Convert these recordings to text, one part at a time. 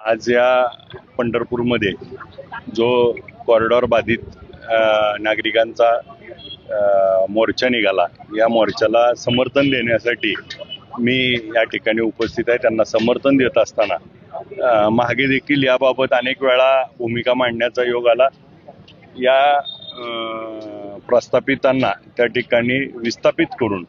आज या पंढरपूरमध्ये जो कॉरिडॉर बाधित नागरिकांचा मोर्चा निघाला, या मोर्चाला समर्थन देण्यासाठी मी या ठिकाणी उपस्थित आहे. त्यांना समर्थन देत असताना मागे देखील याबाबत अनेक वेळा भूमिका मांडण्याचा योग आला. या प्रस्थापितांना त्या ठिकाणी विस्थापित करून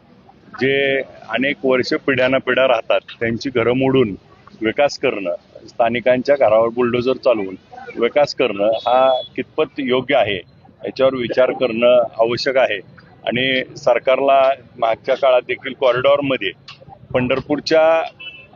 जे अनेक वर्ष पिढ्यानपिढ्या राहतात त्यांची घरं मोडून विकास करणं, स्थानिकांच्या घरावर बुलडोजर चालवून विकास करणं हा कितपत योग्य आहे याच्यावर विचार करणं आवश्यक आहे. आणि सरकारला मागच्या काळात देखील कॉरिडॉरमध्ये पंढरपूरच्या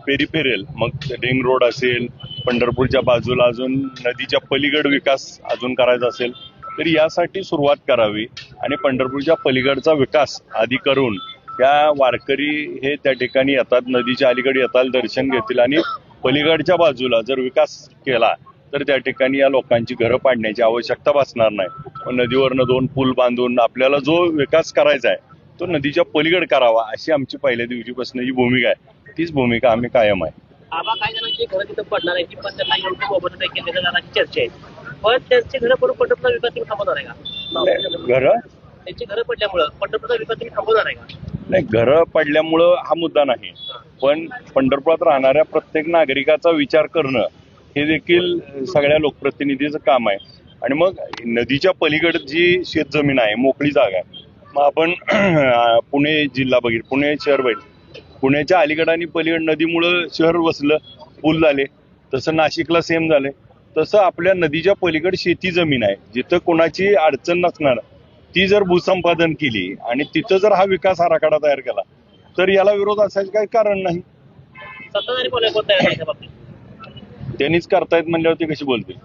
पेरिफेरल, मग रिंग रोड असेल, पंढरपूरच्या बाजूला अजून नदीच्या पलीकड विकास अजून करायचा असेल तर यासाठी सुरुवात करावी आणि पंढरपूरच्या पलीकडचा विकास आधी करून त्या वारकरी हे त्या ठिकाणी येतात, नदीच्या अलीकडे येतात, दर्शन घेतील आणि पलीकडच्या बाजूला जर विकास केला तर त्या ठिकाणी या लोकांची घरं पाडण्याची आवश्यकता भासणार नाही. नदीवरनं 2 पूल बांधून आपल्याला जो विकास करायचा आहे तो नदीच्या पलीकड करावा अशी आमची पहिल्या दिवशीपासून जी भूमिका आहे तीच भूमिका आम्ही कायम आहे. काही जणांची घरं तिथं पडणार आहे, पण त्यांना योग्य केलेल्या जाण्याची चर्चा आहे. पण त्यांची घरं पडून पंढरपूरचा विकास तुम्ही थांबवणार आहे का? घरं त्यांची घरं पडल्यामुळं पंढरपूरचा विकास तुम्ही थांबवणार आहे का? नाही, घरं पडल्यामुळं हा मुद्दा नाही, पण पंढरपुरात राहणाऱ्या प्रत्येक नागरिकाचा विचार करणं हे देखील सगळ्या लोकप्रतिनिधीचं काम आहे. आणि मग नदीच्या पलीकड जी शेतजमीन आहे, मोकळी जागा आहे, मग आपण पुणे जिल्हा बघितलं, पुणे शहर बघितलं, पुण्याच्या अलीकड आणि पलीकड नदीमुळं शहर वसलं, पूल झाले. तसं नाशिकला सेम झाले. तसं आपल्या नदीच्या पलीकड शेती जमीन आहे, जिथं कोणाची अडचण नसणार ती जर भूसंपादन केली आणि तिथं जर हा विकास आराखडा तयार केला तर याला विरोध असायचं काही कारण नाही. सत्ताधारी बोलायला कोणत्या त्यांनीच करतायत म्हणल्यावर ते कशी बोलतील.